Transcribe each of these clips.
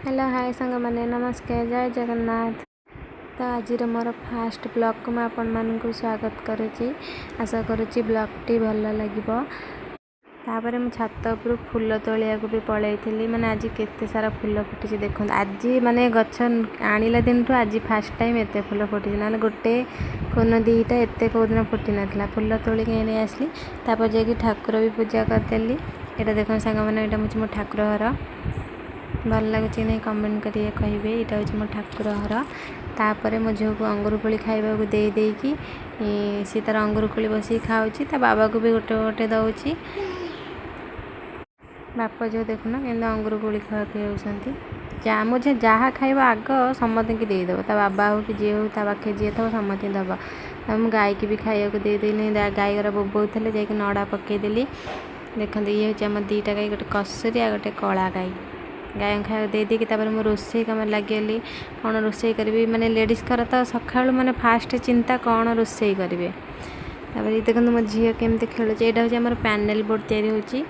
Hello hi सांग मैंने नमस्कार जय जगन्नाथ। तो आज मोर फास्ट ब्लॉग को मैं आपण मानक स्वागत करुच्ची। आशा करुच्ची ब्लॉगटी भल लगे। तापर मुझे छात उपर फूल तोलिया भी पलैली। मैंने आज केते सारा फूल फुटी देखो। आज माने गछ आणिला दिन ठू आज फास्ट टाइम एत फूल फुटी ना गोटे कोन दीटा एत कौ दिन फुटी नाला। फूल तोलिक नहीं आसली तापर जाकि ठाकुर भी पूजा करदेली। यहाँ देखो सांग मैंने यहाँ हूँ मो ठाकुर घर भल लगुच नहीं कमेंट करेंगे कहे। यहाँ हूँ मो ठाकुर घर। तापर मो झील को अंगूर कोली खाइबा को देकी सी तार अंगूर कोली बस खाऊँगी। ता बाबा को भी गोटे गोटे दौची। बाप जो देखुना कि अंगूर कोली खा पिया मुझे जहाँ खाइब आग समस्त की देदेव। ता बाबा हो कि जी हो पाखे जी था समस्त दबा। मुझे गाय की भी खाया देदेली। गाय गरा बोबोले जा नड़ा पकईदेली। देखते ये हूँ आम दीटा गाई गोटे कसुरी आ गोटे कला गाई। गाय खाया देदेकी मुझे रोषे कम लगे कौन रोषे करी माने लेडीज कर तो सका मैंने फास्ट चिंता कौन रोषे करेंगे। देखो मो झील केमती खेलुचे। यहाँ हूँ आम पैनल बोर्ड या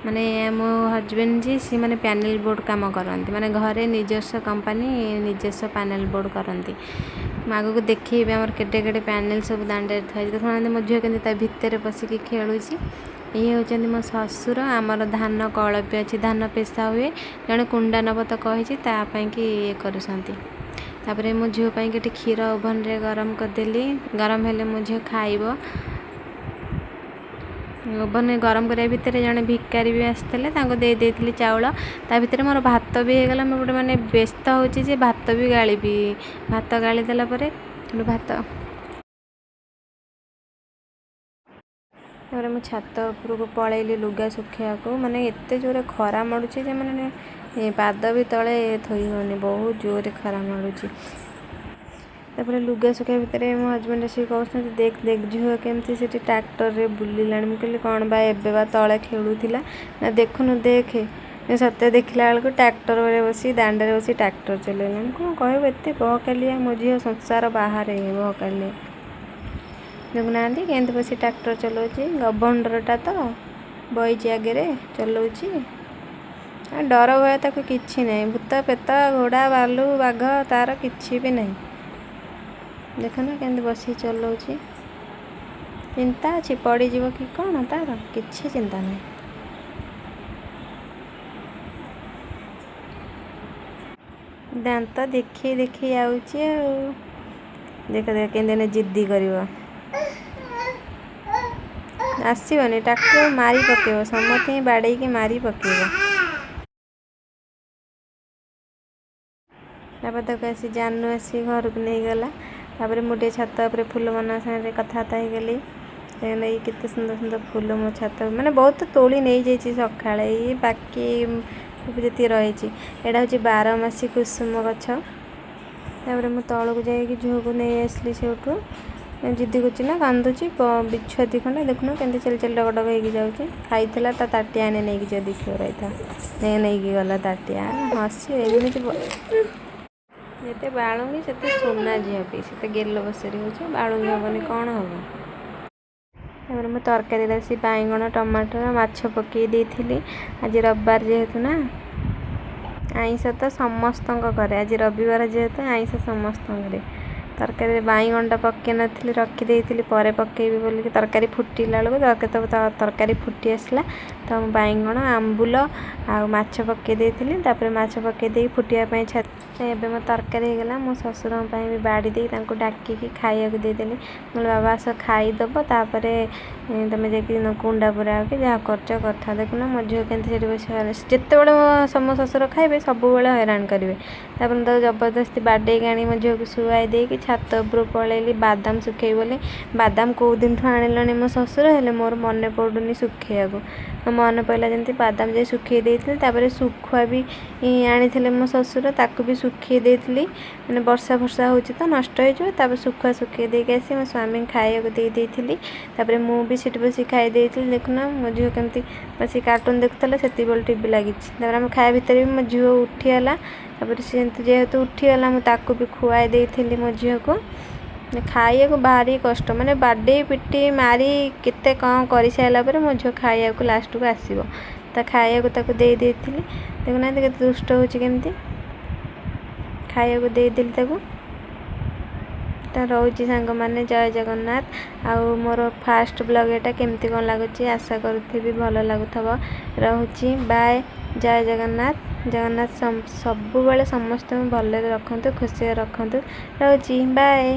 माने मो हजबैंड जी सी मैंने पैनल बोर्ड काम करती। माने घरे निजस्व कंपनी निजस्व पैनल बोर्ड करती। आग को देखिए आम केटे केटे पैनल सब दांडे थी। देखो मो झील के भितर पशिकी खेलुची। ये होती मो ससुर। आमर धान कलपी अच्छी धान पेशा हुए जड़े कुंडा नब तो कही कि ये कर मो झील कि क्षीर ओभन रे गरम करदेली। गरम हेले मो झील खाइब। ओभन गरम करिया भितर जड़े भिकारी भी आसते देती चाउल। ता भितर मोर भात भी होगला। मैं गोटे मैंने व्यस्त होची भात भी गाड़ी भात गाड़ी देला परे भात मुझे छात उपर को पलैली लुगा सुखा को। माने एत जोरे खरा मारुची मैंने पाद भी तले थोई होनी बहुत जोरे खरा मारुची। तापर लुगा सुखा भितर मो हजबैंड आसिक कहते देख देख झील केमती से ट्रैक्टर रे बुलिला। मुझे कहली कौन बा एबे बा तले खेलुला ना देखुनु देखे सत्य देखला बेलू ट्रैक्टर बसी दांडे बसी ट्रैक्टर चलैला। कौन कह एत बहकालिया मो झील संसार बाहर बहकालिया। देखुना केमती बस ट्रैक्टर चलाऊँगी गभंडरटा तो बईची आगे चलाऊँगी। डर भय ताको किछि नहीं। भूत पेत घोड़ा बालू बाघ तार किछि भी नहीं। देखना केमती बस चलाऊँगी। चिंता अच्छी पड़ीजीव कि कौन तार किछि चिंता नहीं। दांत देखी देखी आउची। देख देख केमती जिद्दी कर आसबनी ट्रैक्टर मारी पकेब समस्त ही बाड़े की मारी पकेब। तापर तक आसी जानू आसी घर को नहीं गला। तापर मुझे छात उपर फूल मन सागे कथबार्ता हो गली। नहीं केते सुंदर सुंदर फूल मो छात मैंने बहुत तोली नहीं जाइए सका बाकी जी रही। यहाँ हूँ 12 मासी कुसुम गछ। तापर मु तल को जाकि झील को नहीं आसली सेठू जिद्दी कर कांदुची बिछुआती खंडे देखुन केमती चल चल डग डग हो जाऊँगी। खाई ता ताटिया ने नहीं जो देखिए रही था नहीं गला ताटिया हसी जिते बालुंगी से सोना झील पी से गेल बसरी हो बालुंगी हेनी कौन हम। तापर मुझे तरकारी सी बैगण टमाटर माछ पकई देती। आज रविवार जेहेतु ना आईंष तो समस्त घरे आज रविवार जेहेतु आईंष समस्त घरे। तरकारी बैगणटा पकई नी रखीदे पर पकईबी बोलिक तरकारी फुटिला बेलू तरकारी फुटी आसला तो बैगण आंबुल आ माछ पकई देती। तापर माछ पकई दे फुटापी छात एवं मो तरकारी होगला। मो ससुर भी बाड़ी दे डाकिकी खाया देदेली। बोले बाबा आस खाईदब तापर तुम जा कुंडा पूरा कि जहाँ करता देखुना मो झील के बस जिते बड़े मो ससुर खाइबे सब हैरान करेंगे। तापर तो जबरदस्ती बाडे आनी मो झील को शुआई देकी छात उपर पलैली बादाम सुखे बोली। बादाम कौ दिन ठू आनिलानी मो ससुर हेले मोर मन पड़ुनी सुखेया को मन पड़ा जमी बादाम जाए सुखे देती। सुखुआ भी आनी मो ससुर ताकू भी सुखे देती। मैंने वर्षा फर्षा हो तो नष्ट हो सुखुआ सुखे देके आसी मो स्वामी खाया देती। तापर मु भी सीट बस खाई देती। देखुना मो झील केमती बस कार्टून देखुला से टीवी लगी। आम खाया भितर भी मो झील उठीगला। तापर सी जेहेतु उठीगला मुझे भी खुआई देती मो झील को। खाया को भारी कष्ट माने बाडे पिटी मारी केते कौन कर सारापर मो झील खाया लास्ट को आसो। ता खाया को दे देती। देखुना केते दुष्ट होची केमती ଖାଇବାକୁ ଦେଇଦେଲି ତାକୁ। ତ ରହୁଛି ସାଙ୍ଗମାନେ, ଜୟ ଜଗନ୍ନାଥ। ଆଉ ମୋର ଫାଷ୍ଟ ବ୍ଲଗ୍ ଏଇଟା କେମିତି କ'ଣ ଲାଗୁଛି ଆଶା କରୁଥିବି ଭଲ ଲାଗୁଥିବ। ରହୁଛି, ବାଏ, ଜୟ ଜଗନ୍ନାଥ। ଜଗନ୍ନାଥ ସବୁବେଳେ ସମସ୍ତଙ୍କୁ ଭଲରେ ରଖନ୍ତୁ, ଖୁସିରେ ରଖନ୍ତୁ। ରହୁଛି, ବାଏ।